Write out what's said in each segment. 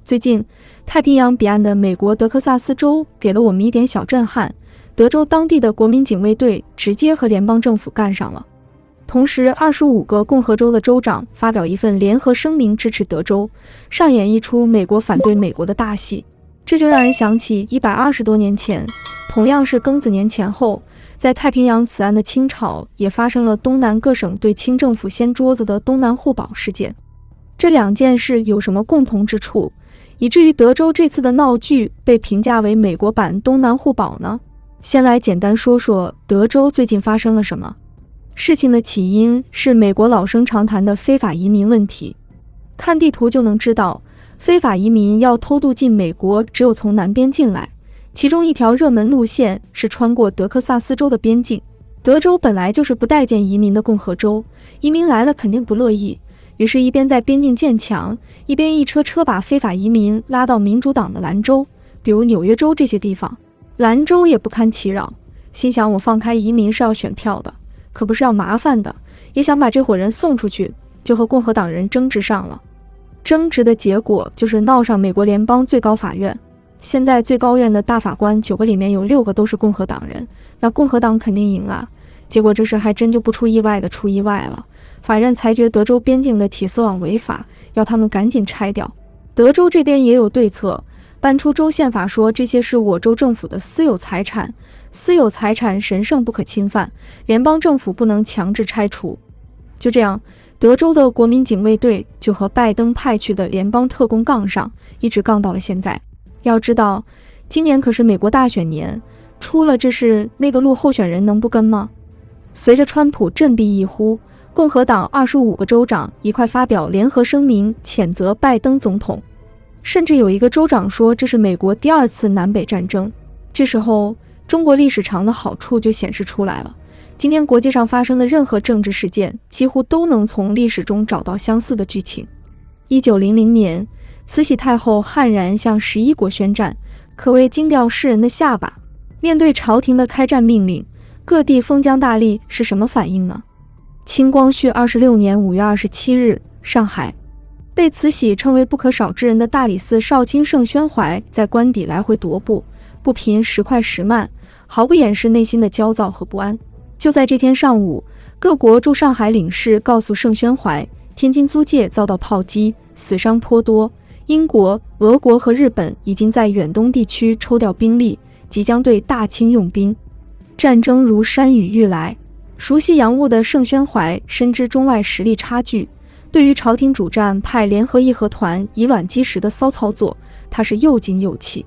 最近，太平洋彼岸的美国德克萨斯州给了我们一点小震撼，德州当地的国民警卫队直接和联邦政府干上了。同时，25个共和州的州长发表一份联合声明支持德州，上演一出美国反对美国的大戏。这就让人想起120多年前，同样是庚子年前后，在太平洋此岸的清朝也发生了东南各省对清政府掀桌子的东南互保事件。这两件事有什么共同之处，以至于德州这次的闹剧被评价为美国版东南互保呢？先来简单说说德州最近发生了什么。事情的起因是美国老生常谈的非法移民问题。看地图就能知道，非法移民要偷渡进美国，只有从南边进来。其中一条热门路线是穿过德克萨斯州的边境。德州本来就是不待见移民的共和州，移民来了肯定不乐意，于是一边在边境建墙，一边一车车把非法移民拉到民主党的兰州，比如纽约州这些地方。兰州也不堪其扰，心想我放开移民是要选票的，可不是要麻烦的，也想把这伙人送出去，就和共和党人争执上了。争执的结果就是闹上美国联邦最高法院。现在最高院的大法官9个里面有6个都是共和党人，那共和党肯定赢啊。结果这事还真就不出意外的出意外了，法院裁决德州边境的铁丝网违法，要他们赶紧拆掉。德州这边也有对策，搬出州宪法说这些是我州政府的私有财产，私有财产神圣不可侵犯，联邦政府不能强制拆除。就这样，德州的国民警卫队就和拜登派去的联邦特工杠上，一直杠到了现在。要知道，今年可是美国大选年，出了这事，那个路候选人能不跟吗？随着川普振臂一呼，共和党25个州长一块发表联合声明，谴责拜登总统。甚至有一个州长说这是美国第2次南北战争。这时候，中国历史长的好处就显示出来了。今天国际上发生的任何政治事件，几乎都能从历史中找到相似的剧情。1900年，慈禧太后悍然向11国宣战，可谓惊掉世人的下巴。面对朝廷的开战命令，各地封疆大吏是什么反应呢？清光绪26年5月27日，上海，被慈禧称为不可少之人的大理寺少卿盛宣怀在官邸来回踱步，不频时快时慢，毫不掩饰内心的焦躁和不安。就在这天上午，各国驻上海领事告诉盛宣怀，天津租界遭到炮击，死伤颇多。英国、俄国和日本已经在远东地区抽调兵力，即将对大清用兵。战争如山雨欲来，熟悉洋务的盛宣怀深知中外实力差距，对于朝廷主战派联合义和团以卵击石的骚操作，他是又惊又气。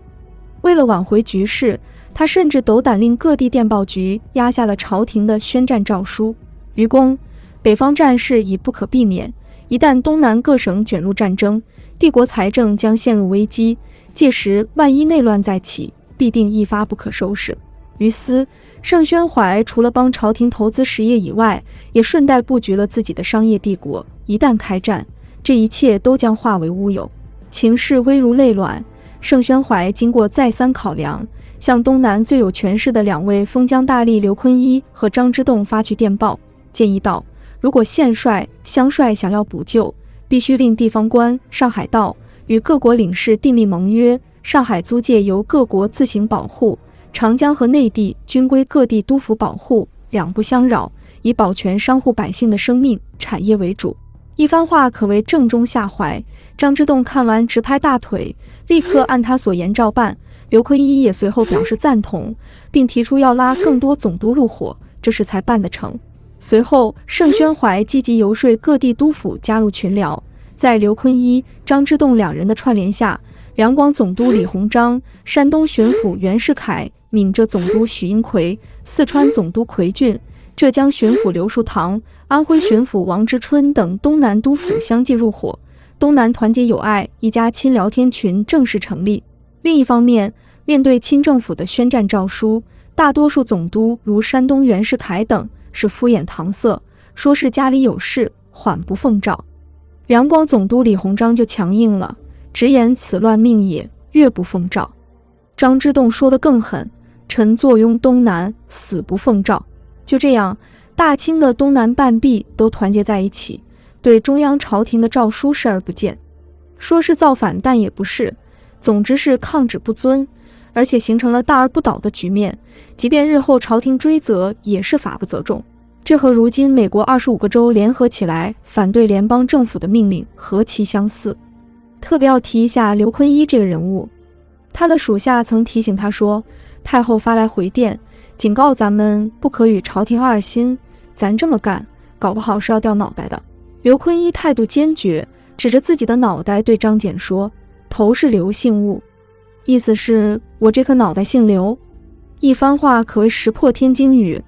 为了挽回局势，他甚至斗胆令各地电报局压下了朝廷的宣战诏书。愚公，北方战事已不可避免，一旦东南各省卷入战争，帝国财政将陷入危机，届时万一内乱再起，必定一发不可收拾。于私，盛宣怀除了帮朝廷投资实业以外，也顺带布局了自己的商业帝国。一旦开战，这一切都将化为乌有。情势危如累卵，盛宣怀经过再三考量，向东南最有权势的2位封疆大吏刘坤一和张之洞发去电报，建议道：如果县帅、乡帅想要补救，必须令地方官上海道与各国领事订立盟约，上海租界由各国自行保护，长江和内地均归各地督府保护，两不相扰，以保全商户百姓的生命产业为主。一番话可谓正中下怀。张之洞看完直拍大腿，立刻按他所言照办。刘坤一也随后表示赞同，并提出要拉更多总督入伙，这事才办得成。随后，盛宣怀积极游说各地督府加入群僚，在刘坤一、张之洞2人的串联下，两广总督李鸿章、山东巡抚袁世凯、闽浙总督许英奎、四川总督奎俊、浙江巡抚刘树堂、安徽巡抚王之春等东南督府相继入伙，东南团结友爱一家亲聊天群正式成立。另一方面，面对清政府的宣战诏书，大多数总督如山东袁世凯等是敷衍搪塞，说是家里有事，缓不奉诏。两广总督李鸿章就强硬了，直言此乱命也，越不奉诏。张之洞说得更狠，臣坐拥东南，死不奉诏。就这样，大清的东南半壁都团结在一起，对中央朝廷的诏书视而不见。说是造反，但也不是，总之是抗旨不遵，而且形成了大而不倒的局面，即便日后朝廷追责，也是法不责众。这和如今美国25个州联合起来反对联邦政府的命令何其相似。特别要提一下刘坤一这个人物，他的属下曾提醒他说，太后发来回电，警告咱们不可与朝廷二心，咱这么干，搞不好是要掉脑袋的。刘坤一态度坚决，指着自己的脑袋对张謇说，头是刘姓物，意思是我这颗脑袋姓刘。一番话可谓石破天惊语，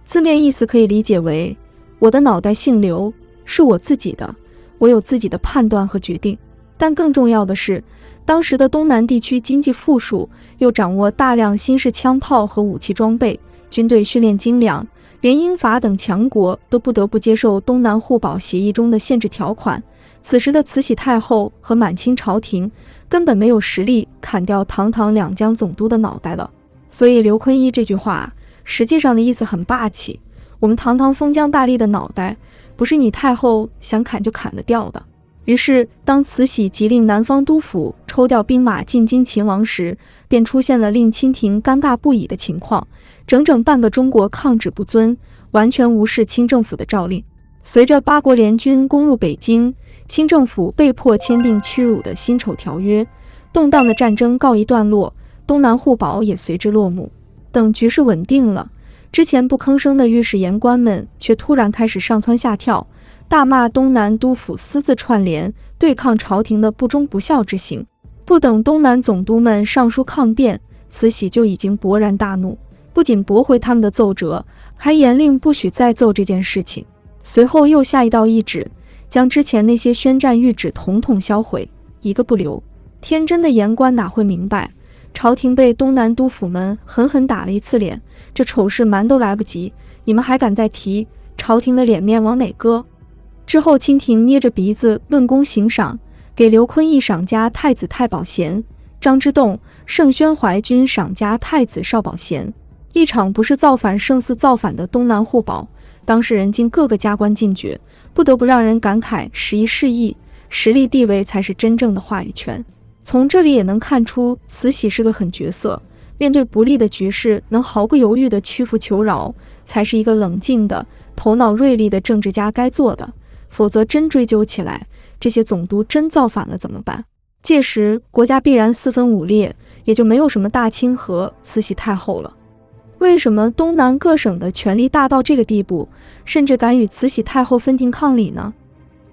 字面意思可以理解为，我的脑袋姓刘，是我自己的，我有自己的判断和决定。但更重要的是，当时的东南地区经济富庶，又掌握大量新式枪炮和武器装备，军队训练精良，连英法等强国都不得不接受东南互保协议中的限制条款。此时的慈禧太后和满清朝廷根本没有实力砍掉堂堂两江总督的脑袋了。所以刘坤一这句话实际上的意思很霸气，我们堂堂封疆大吏的脑袋不是你太后想砍就砍得掉的。于是当慈禧急令南方督府抽调兵马进京勤王时，便出现了令清廷尴尬不已的情况，整整半个中国抗旨不遵，完全无视清政府的诏令。随着八国联军攻入北京，清政府被迫签订屈辱的辛丑条约，动荡的战争告一段落，东南互保也随之落幕。等局势稳定了，之前不吭声的御史言官们却突然开始上蹿下跳，大骂东南督府私自串联对抗朝廷的不忠不孝之行。不等东南总督们上书抗辩，慈禧就已经勃然大怒，不仅驳回他们的奏折，还严令不许再奏这件事情。随后又下一道懿旨，将之前那些宣战谕旨统统销毁，一个不留。天真的言官哪会明白，朝廷被东南督府们狠狠打了一次脸，这丑事瞒都来不及，你们还敢再提，朝廷的脸面往哪搁？之后清廷捏着鼻子论功行赏，给刘坤一赏加太子太保衔，张之洞、盛宣怀均赏加太子少保衔。一场不是造反胜似造反的东南互保，当事人经各个加官进爵，不得不让人感慨时移世易，实力地位才是真正的话语权。从这里也能看出慈禧是个狠角色，面对不利的局势能毫不犹豫地屈服求饶，才是一个冷静的头脑锐利的政治家该做的。否则真追究起来，这些总督真造反了怎么办？届时国家必然四分五裂，也就没有什么大清和慈禧太后了。为什么东南各省的权力大到这个地步，甚至敢与慈禧太后分庭抗礼呢？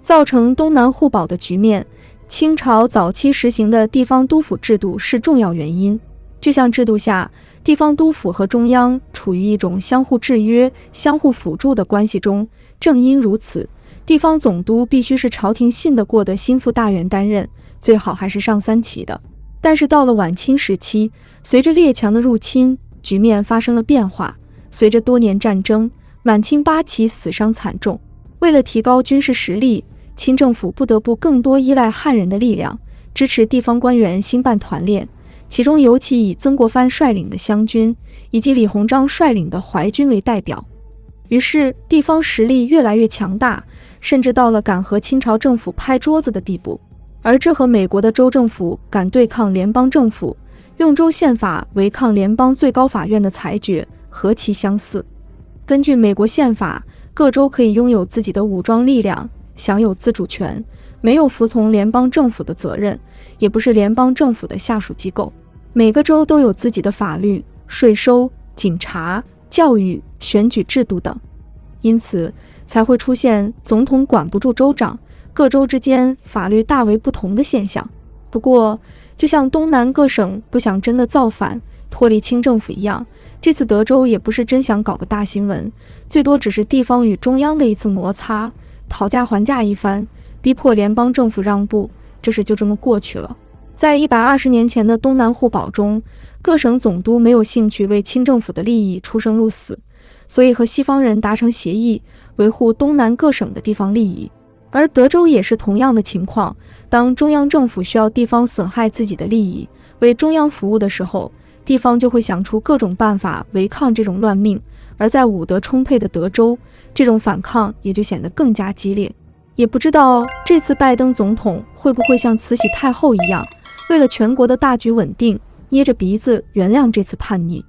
造成东南互保的局面，清朝早期实行的地方督府制度是重要原因。这项制度下，地方督府和中央处于一种相互制约、相互辅助的关系中。正因如此，地方总督必须是朝廷信得过的心腹大员担任，最好还是上三旗的。但是到了晚清时期，随着列强的入侵，局面发生了变化。随着多年战争，满清八旗死伤惨重。为了提高军事实力，清政府不得不更多依赖汉人的力量，支持地方官员兴办团练，其中尤其以曾国藩率领的湘军以及李鸿章率领的淮军为代表。于是地方实力越来越强大，甚至到了敢和清朝政府拍桌子的地步。而这和美国的州政府敢对抗联邦政府，用州宪法违抗联邦最高法院的裁决何其相似。根据美国宪法，各州可以拥有自己的武装力量，享有自主权，没有服从联邦政府的责任，也不是联邦政府的下属机构。每个州都有自己的法律、税收、警察、教育、选举制度等，因此才会出现总统管不住州长，各州之间法律大为不同的现象。不过，就像东南各省不想真的造反脱离清政府一样，这次德州也不是真想搞个大新闻，最多只是地方与中央的一次摩擦，讨价还价一番，逼迫联邦政府让步，这事就这么过去了。在120年前的东南互保中，各省总督没有兴趣为清政府的利益出生入死，所以和西方人达成协议，维护东南各省的地方利益。而德州也是同样的情况，当中央政府需要地方损害自己的利益，为中央服务的时候，地方就会想出各种办法违抗这种乱命。而在武德充沛的德州，这种反抗也就显得更加激烈。也不知道这次拜登总统会不会像慈禧太后一样，为了全国的大局稳定，捏着鼻子原谅这次叛逆。